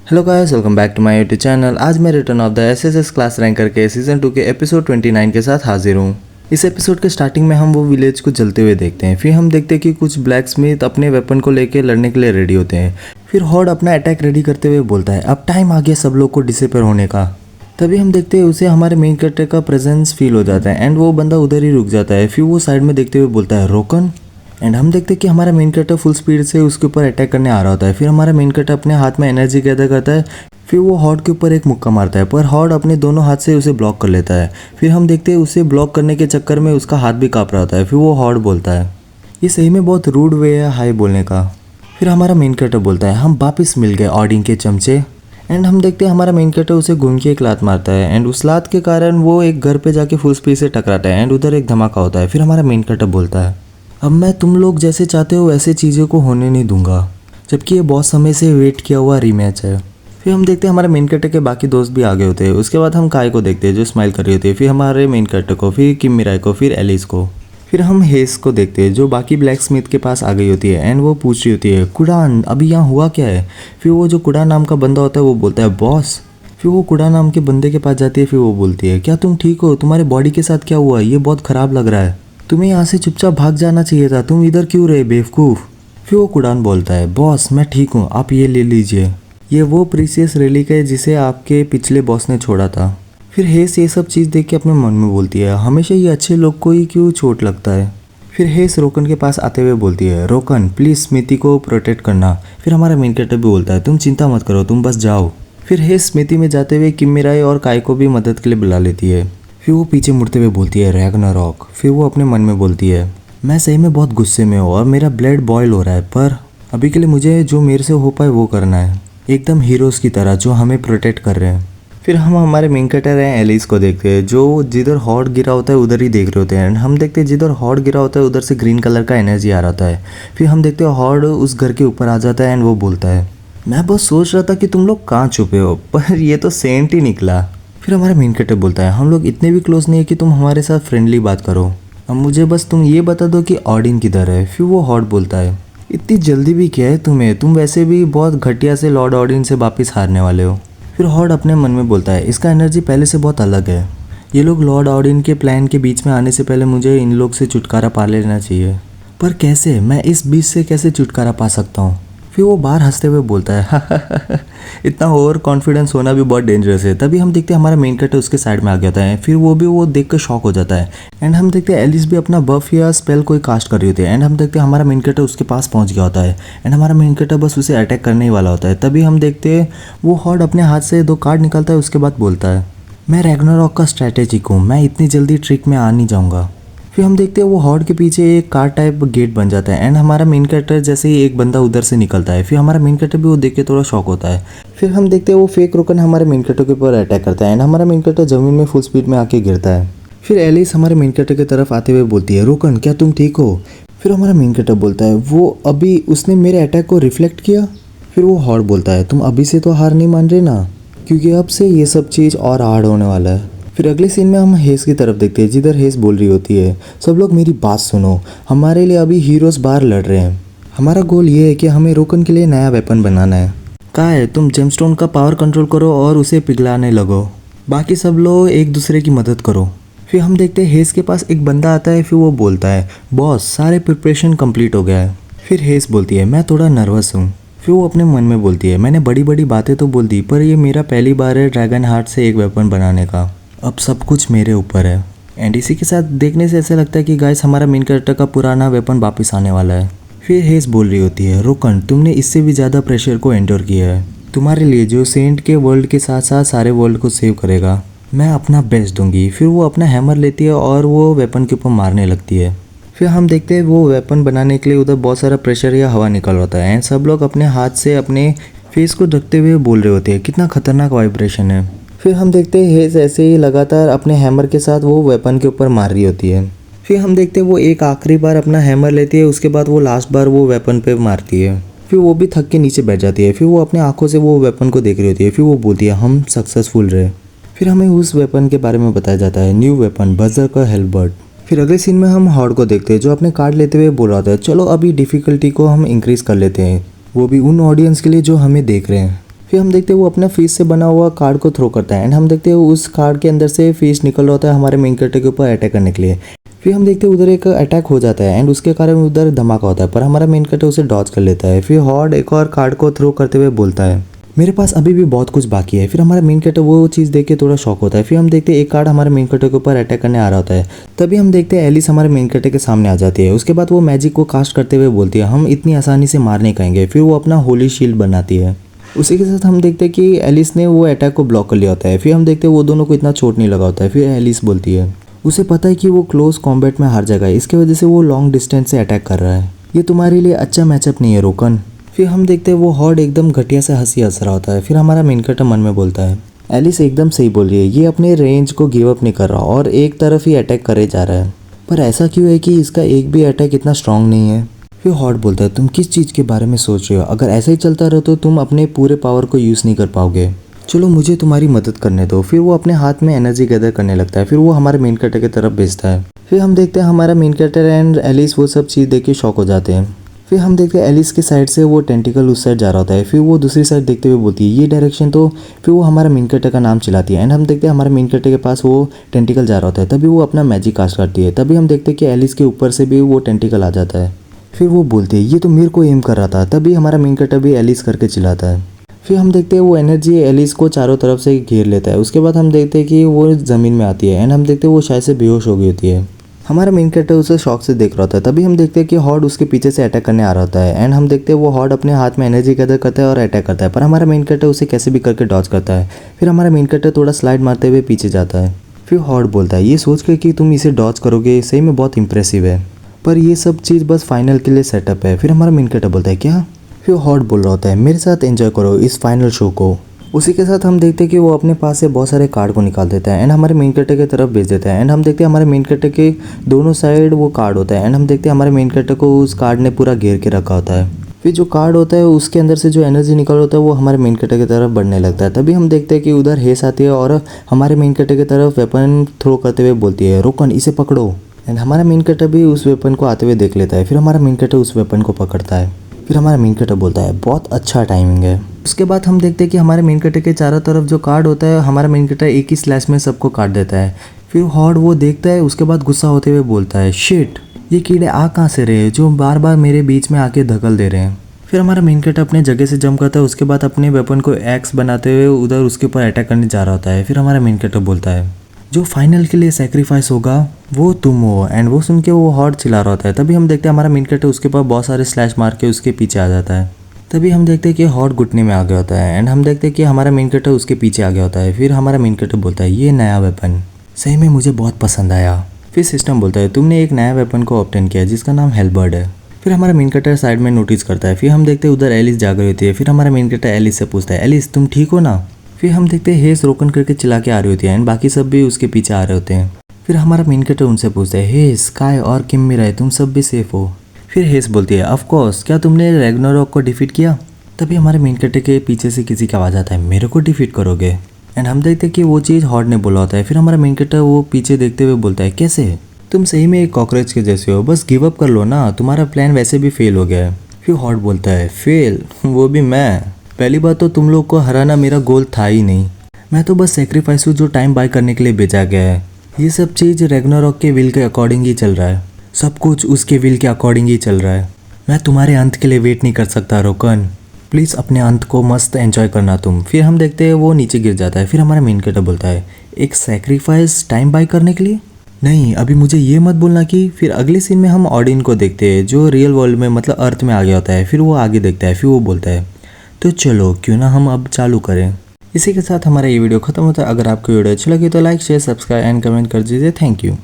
Hello guys, welcome back to my YouTube channel. आज मैं return of the SSS class ranker के season 2 के episode 29 के साथ हाजिर हूँ। इस एपिसोड के स्टार्टिंग में हम वो विलेज को जलते हुए देखते हैं। फिर हम देखते हैं कि कुछ ब्लैक स्मिथ अपने वेपन को लेकर लड़ने के लिए रेडी होते हैं। फिर हॉर्ड अपना अटैक रेडी करते हुए बोलता है अब टाइम आ गया सब लोग को डिसअपियर होने का। तभी हम देखते हैं उसे हमारे मेन कैरेक्टर का प्रेजेंस फील हो जाता है एंड वो बंदा उधर ही रुक जाता है। फिर वो साइड में देखते हुए बोलता है रोकन। एंड हम देखते हैं कि हमारा मेन कैरेक्टर फुल स्पीड से उसके ऊपर अटैक करने आ रहा होता है। फिर हमारा मेन कैरेक्टर अपने हाथ में एनर्जी गैदर करता है। फिर वो हॉर्ड के ऊपर एक मुक्का मारता है पर हॉर्ड अपने दोनों हाथ से उसे ब्लॉक कर लेता है। फिर हम देखते हैं उसे ब्लॉक करने के चक्कर में उसका हाथ भी काँप रहा होता है। फिर वो हॉर्ड बोलता है ये सही में बहुत रूड वे है हाई बोलने का। फिर हमारा मेन कैरेक्टर बोलता है हम वापस मिल गए ऑडिन के चमचे। एंड हम देखते हैं हमारा मेन कैरेक्टर उसे घूम के एक लात मारता है एंड उस लात के कारण वो एक घर पे जाके फुल स्पीड से टकराता है एंड उधर एक धमाका होता है। फिर हमारा मेन कैरेक्टर बोलता है अब मैं तुम लोग जैसे चाहते हो वैसे चीज़ों को होने नहीं दूंगा, जबकि ये बहुत समय से वेट किया हुआ रीमैच है। फिर हम देखते हैं हमारे मेन कैरेक्टर के बाकी दोस्त भी आ गए होते हैं। उसके बाद हम काय को देखते हैं जो स्माइल कर रही होती है। फिर हमारे मेन कैरेक्टर को, फिर किम मिराई को, फिर एलिस को। फिर हम हेस को देखते हैं जो बाकी ब्लैक स्मिथ के पास आ गई होती है एंड वो पूछ रही होती है कुडान अभी यहाँ हुआ क्या है। फिर वो जो कुडान नाम का बंदा होता है वो बोलता है बॉस। फिर वो कुडान नाम के बंदे के पास जाती है। फिर वो बोलती है क्या तुम ठीक हो, तुम्हारे बॉडी के साथ क्या हुआ, ये बहुत ख़राब लग रहा है, तुम्हें यहाँ से चुपचाप भाग जाना चाहिए था, तुम इधर क्यों रहे बेवकूफ़। फिर वो कुडान बोलता है बॉस मैं ठीक हूँ, आप ये ले लीजिए, ये वो प्रीसियस रेलिक है जिसे आपके पिछले बॉस ने छोड़ा था। फिर हेस ये सब चीज़ देख के अपने मन में बोलती है हमेशा ये अच्छे लोग को ही क्यों चोट लगता है। फिर हेस रोकन के पास आते हुए बोलती है रोकन प्लीज़ स्मिति को प्रोटेक्ट करना। फिर हमारा मेन कैरेक्टर भी बोलता है तुम चिंता मत करो, तुम बस जाओ। फिर हेस स्मिति में जाते हुए किम मिराई और काय को भी मदद के लिए बुला लेती है। फिर वो पीछे मुड़ते हुए बोलती है रैग्नारॉक। फिर वो अपने मन में बोलती है मैं सही में बहुत गुस्से में हूँ और मेरा ब्लड बॉयल हो रहा है, पर अभी के लिए मुझे जो मेरे से हो पाए वो करना है, एकदम हीरोज़ की तरह जो हमें प्रोटेक्ट कर रहे हैं। फिर हम हमारे मेन कैरेक्टर हैं एलिस को देखते हैं जो जिधर हॉर्ड गिरा होता है उधर ही देख रहे होते हैं। एंड हम देखते हैं जिधर हॉर्ड गिरा होता है उधर से ग्रीन कलर का एनर्जी आ रहा होता है। फिर हम देखते हैं हॉर्ड उस घर के ऊपर आ जाता है एंड वो बोलता है मैं बस सोच रहा था कि तुम लोग कहाँ छुपे हो, पर ये तो सेंट ही निकला। फिर हमारा मेन कैरेक्टर बोलता है हम लोग इतने भी क्लोज नहीं है कि तुम हमारे साथ फ्रेंडली बात करो, अब मुझे बस तुम ये बता दो कि ऑडिन किधर है। फिर वो हॉर्ड बोलता है इतनी जल्दी भी क्या है तुम्हें, तुम वैसे भी बहुत घटिया से लॉर्ड ऑडिन से वापस हारने वाले हो। फिर हॉर्ड अपने मन में बोलता है इसका एनर्जी पहले से बहुत अलग है, ये लोग लॉर्ड ऑडिन के प्लान के बीच में आने से पहले मुझे इन लोग से छुटकारा पा लेना चाहिए, पर कैसे, मैं इस बीच से कैसे छुटकारा पा सकता हूँ। फिर वो बाहर हंसते हुए बोलता है इतना ओवर कॉन्फिडेंस होना भी बहुत डेंजरस है। तभी हम देखते हैं हमारा मेन कैरेक्टर उसके साइड में आ गया होता है। फिर वो भी वो देख कर शॉक हो जाता है एंड हम देखते हैं एलिस भी अपना बफ या स्पेल कोई कास्ट कर रही होती है एंड हम देखते हैं हमारा मेन कैरेक्टर उसके पास पहुंच गया होता है एंड हमारा मेन कैरेक्टर बस उसे अटैक करने ही वाला होता है। तभी हम देखते हैं वो हॉर्ड अपने हाथ से 2 कार्ड निकालता है। उसके बाद बोलता है मैं रैग्नारॉक का स्ट्रैटेजिक हूँ, मैं इतनी जल्दी ट्रिक में आ नहीं जाऊँगा। फिर हम देखते हैं वो हॉर्ड के पीछे एक कार टाइप गेट बन जाता है एंड हमारा मेन कैरेक्टर जैसे ही एक बंदा उधर से निकलता है। फिर हमारा मेन कैरेक्टर भी वो देख के थोड़ा शॉक होता है। फिर हम देखते हैं वो फेक रोकन हमारे मेन कैरेक्टर के ऊपर अटैक करता है एंड हमारा मेन कैरेक्टर जमीन में फुल स्पीड में आके गिरता है। फिर एलिस हमारे मेन कैरेक्टर की तरफ आते हुए बोलती है रोकन क्या तुम ठीक हो। फिर हमारा मेन कैरेक्टर बोलता है वो अभी उसने मेरे अटैक को रिफ्लेक्ट किया। फिर वो हॉर्ड बोलता है तुम अभी से तो हार नहीं मान रहे ना, क्योंकि अब से ये सब चीज़ और हार्ड होने वाला है। फिर अगले सीन में हम हेस की तरफ देखते हैं जिधर हेस बोल रही होती है सब लोग मेरी बात सुनो, हमारे लिए अभी हीरोज़ बाहर लड़ रहे हैं, हमारा गोल ये है कि हमें रोकन के लिए नया वेपन बनाना है। कहा है तुम जेमस्टोन का पावर कंट्रोल करो और उसे पिघलाने लगो, बाकी सब लोग एक दूसरे की मदद करो। फिर हम देखते हैं हेस के पास एक बंदा आता है। फिर वो बोलता है बॉस सारे प्रिपरेशन कंप्लीट हो गया है। फिर हेस बोलती है मैं थोड़ा नर्वस हूँ। फिर वो अपने मन में बोलती है मैंने बड़ी बड़ी बातें तो बोल दी, पर ये मेरा पहली बार है ड्रैगन हार्ट से एक वेपन बनाने का, अब सब कुछ मेरे ऊपर है। एंड इसी के साथ देखने से ऐसा लगता है कि गाइस हमारा मेन कैरेक्टर का पुराना वेपन वापस आने वाला है। फिर हेस बोल रही होती है रोकन तुमने इससे भी ज़्यादा प्रेशर को एंडोर किया है, तुम्हारे लिए जो सेंट के वर्ल्ड के साथ साथ सारे वर्ल्ड को सेव करेगा, मैं अपना बेस्ट दूंगी। फिर वो अपना हैमर लेती है और वो वेपन के ऊपर मारने लगती है। फिर हम देखते हैं वो वेपन बनाने के लिए उधर बहुत सारा प्रेशर या हवा निकल होता है एंड सब लोग अपने हाथ से अपने फेस को ढकते हुए बोल रहे होते हैं कितना खतरनाक वाइब्रेशन है। फिर हम देखते हैं हेस ऐसे ही लगातार अपने हैमर के साथ वो वेपन के ऊपर मार रही होती है। फिर हम देखते हैं वो एक आखिरी बार अपना हैमर लेती है, उसके बाद वो लास्ट बार वो वेपन पे मारती है। फिर वो भी थक के नीचे बैठ जाती है। फिर वो अपने आंखों से वो वेपन को देख रही होती है। फिर वो बोलती है हम सक्सेसफुल रहे। फिर हमें उस वेपन के बारे में बताया जाता है न्यू वेपन बर्जर्कर हेल्बर्ट। फिर अगले सीन में हम हॉर्ड को देखते हैं जो अपने कार्ड लेते हुए बोल रहा था चलो अभी डिफ़िकल्टी को हम इंक्रीज़ कर लेते हैं, वो भी उन ऑडियंस के लिए जो हमें देख रहे हैं। फिर हम देखते हैं वो अपना फिश से बना हुआ कार्ड को थ्रो करता है एंड हम देखते हैं उस कार्ड के अंदर से फिश निकल रहा होता है हमारे मेन कैरेक्टर के ऊपर अटैक करने के लिए। फिर हम देखते हैं उधर एक अटैक हो जाता है एंड उसके कारण उधर धमाका होता है, पर हमारा मेन कैरेक्टर उसे डॉज कर लेता है। फिर हॉर्ड एक और कार्ड को थ्रो करते हुए बोलता है मेरे पास अभी भी बहुत कुछ बाकी है। फिर हमारा मेन कैरेक्टर वो चीज़ देख के थोड़ा शॉक होता है। फिर हम देखते हैं एक कार्ड हमारे मेन कैरेक्टर के ऊपर अटैक करने आ रहा होता है। तभी हम देखते हैं एलिस हमारे मेन कैरेक्टर के सामने आ जाती है। उसके बाद वो मैजिक को कास्ट करते हुए बोलती है हम इतनी आसानी से मार नहीं पाएंगे। फिर वो अपना होली शील्ड बनाती है। उसी के साथ हम देखते हैं कि एलिस ने वो अटैक को ब्लॉक कर लिया होता है। फिर हम देखते हैं वो दोनों को इतना चोट नहीं लगा होता है। फिर एलिस बोलती है उसे पता है कि वो क्लोज कॉम्बैट में हार जाएगा, इसके वजह से वो लॉन्ग डिस्टेंस से अटैक कर रहा है। ये तुम्हारे लिए अच्छा मैचअप नहीं है रोकन। फिर हम देखते हैं वो हॉर्ड एकदम घटिया से हंस रहा होता है। फिर हमारा मेन कैरेक्टर मन में बोलता है एलिस एकदम सही बोल रही है, ये अपने रेंज को गिव अप नहीं कर रहा और एक तरफ ही अटैक करे जा रहा है। पर ऐसा क्यों है कि इसका एक भी अटैक इतना स्ट्रांग नहीं है। फिर हॉर्ड बोलता है तुम किस चीज़ के बारे में सोच रहे हो, अगर ऐसा ही चलता रहो तो तुम अपने पूरे पावर को यूज़ नहीं कर पाओगे, चलो मुझे तुम्हारी मदद करने दो। फिर वो अपने हाथ में एनर्जी गैदर करने लगता है। फिर वो हमारे मेन कैरेक्टर की तरफ भेजता है। फिर हम देखते हैं हमारा मेन कैरेक्टर एंड एलिस वो सब चीज़ देख के शॉक हो जाते हैं। फिर हम देखते हैं एलिस के साइड से वो टेंटिकल उस साइड जा रहा होता है। फिर वो दूसरी साइड देखते हुए बोलती है ये डायरेक्शन, तो फिर वो हमारा मेन कैरेक्टर का नाम चिल्लाती है एंड हम देखते हैं हमारे मेन कैरेक्टर के पास वो टेंटिकल जा रहा होता है। तभी वो अपना मैजिक कास्ट करती है। तभी हम देखते हैं कि एलिस के ऊपर से भी वो टेंटिकल आ जाता है। फिर वो बोलती है ये तो मेरे को एम कर रहा था। तभी हमारा मेन कैरेक्टर भी एलिस करके चिल्लाता है। फिर हम देखते हैं वो एनर्जी एलिस को चारों तरफ से घेर लेता है। उसके बाद हम देखते हैं कि वो ज़मीन में आती है एंड हम देखते हैं वो शायद से बेहोश हो गई होती है। हमारा मेन कैरेक्टर उसे शौक से देख रहा होता है। तभी हम देखते हैं कि हॉर्ड उसके पीछे से अटैक करने आ रहा होता है एंड हम देखते हैं वो हॉर्ड अपने हाथ में एनर्जी गैदर करता है और अटैक करता है, पर हमारा मेन कैरेक्टर उसे कैसे भी करके डॉज करता है। फिर हमारा मेन कैरेक्टर थोड़ा स्लाइड मारते हुए पीछे जाता है। फिर हॉर्ड बोलता है ये सोच कर कि तुम इसे डॉज करोगे सही में बहुत इंप्रेसिव है, पर ये सब चीज़ बस फाइनल के लिए सेटअप है। फिर हमारा मेन कैरेक्टर बोलता है क्या। फिर हॉर्ड बोल रहा होता है मेरे साथ एंजॉय करो इस फाइनल शो को। उसी के साथ हम देखते हैं कि वो अपने पास से बहुत सारे कार्ड को निकाल देता है एंड हमारे मेन कैरेक्टर की तरफ भेज देता है एंड हम देखते हैं हमारे मेन कैरेक्टर के दोनों साइड वो कार्ड होता है एंड हम देखते हैं हमारे मेन कैरेक्टर को उस कार्ड ने पूरा घेर के रखा होता है। फिर जो कार्ड होता है उसके अंदर से जो एनर्जी निकल होता है वो हमारे मेन कैरेक्टर की तरफ बढ़ने लगता है। तभी हम देखते हैं कि उधर हेस आती है और हमारे मेन कैरेक्टर की तरफ वेपन थ्रो करते हुए बोलती है रोकन इसे पकड़ो एंड हमारा मेन कैरेक्टर भी उस वेपन को आते हुए देख लेता है। फिर हमारा मेन कैरेक्टर उस वेपन को पकड़ता है। फिर हमारा मेन कैरेक्टर बोलता है बहुत अच्छा टाइमिंग है। उसके बाद हम देखते हैं कि हमारे मेन कैरेक्टर के चारों तरफ जो कार्ड होता है हमारा मेन कैरेक्टर एक ही स्लैश में सबको काट देता है। फिर हॉर्ड वो देखता है, उसके बाद गुस्सा होते हुए बोलता है शिट ये कीड़े आ कहाँ से रहे हैं जो बार बार मेरे बीच में आके धकल दे रहे हैं। फिर हमारा मेन कैरेक्टर अपने जगह से जंप करता है। उसके बाद अपने वेपन को एक्स बनाते हुए उधर उसके ऊपर अटैक करने जा रहा होता है। फिर हमारा मेन कैरेक्टर बोलता है जो फाइनल के लिए सेक्रीफाइस होगा वो तुम हो एंड वो सुन के वो हॉर्ड चिल्ला रहा होता है। तभी हम देखते हैं हमारा मेन कैरेक्टर उसके ऊपर बहुत सारे स्लैश मार के उसके पीछे आ जाता है। तभी हम देखते हैं कि हॉर्ड घुटने में आ गया होता है एंड हम देखते हैं कि हमारा मेन कैरेक्टर उसके पीछे आ गया होता है। फिर हमारा मेन कैरेक्टर बोलता है ये नया वेपन सही में मुझे बहुत पसंद आया। फिर सिस्टम बोलता है तुमने एक नया वेपन को ऑब्टेन किया जिसका नाम हेलबर्ड है। फिर हमारा मेन कैरेक्टर साइड में नोटिस करता है। फिर हम देखते हैं उधर एलिस जाग रही होती है। फिर हमारा मेन कैरेक्टर एलिस से पूछता है एलिस तुम ठीक हो ना। फिर हम देखते हैं हेस रोकन करके चिल्ला के आ रही होती है एंड बाकी सब भी उसके पीछे आ रहे होते हैं। फिर हमारा मेन कैरेक्टर उनसे पूछता है हेस स्काई और किम मिराई तुम सब भी सेफ हो। फिर हेस बोलती है ऑफ कोर्स क्या तुमने रैग्नारोक को डिफीट किया। तभी हमारे मेन कैरेक्टर के पीछे से किसी का आवाज़ आता है मेरे को डिफीट करोगे एंड हम देखते हैं कि वो चीज़ हॉर्ड ने बोला होता है। फिर हमारा मेन कैरेक्टर वो पीछे देखते हुए बोलता है कैसे तुम सही में एक कॉकरोच के जैसे हो, बस गिव अप कर लो ना, तुम्हारा प्लान वैसे भी फेल हो गया है। फिर हॉर्ड बोलता है फेल वो भी मैं, पहली बात तो तुम लोग को हराना मेरा गोल था ही नहीं, मैं तो बस सेक्रीफाइस हूँ जो टाइम बाय करने के लिए भेजा गया है। ये सब चीज़ रैग्नारोक के विल के अकॉर्डिंग ही चल रहा है, सब कुछ उसके विल के अकॉर्डिंग ही चल रहा है। मैं तुम्हारे अंत के लिए वेट नहीं कर सकता रोकन, प्लीज़ अपने अंत को मस्त एंजॉय करना तुम। फिर हम देखते हैं वो नीचे गिर जाता है। फिर हमारा मेन कैरेक्टर बोलता है एक सेक्रीफाइस टाइम बाय करने के लिए, नहीं अभी मुझे ये मत बोलना कि। फिर अगले सीन में हम ऑडिन को देखते हैं जो रियल वर्ल्ड में मतलब अर्थ में आ गया होता है। फिर वो आगे देखता है, फिर वो बोलता है तो चलो क्यों ना हम अब चालू करें। इसी के साथ हमारा ये वीडियो खत्म होता है। अगर आपको वीडियो अच्छा लगे तो like share subscribe and comment कर दीजिए। Thank you.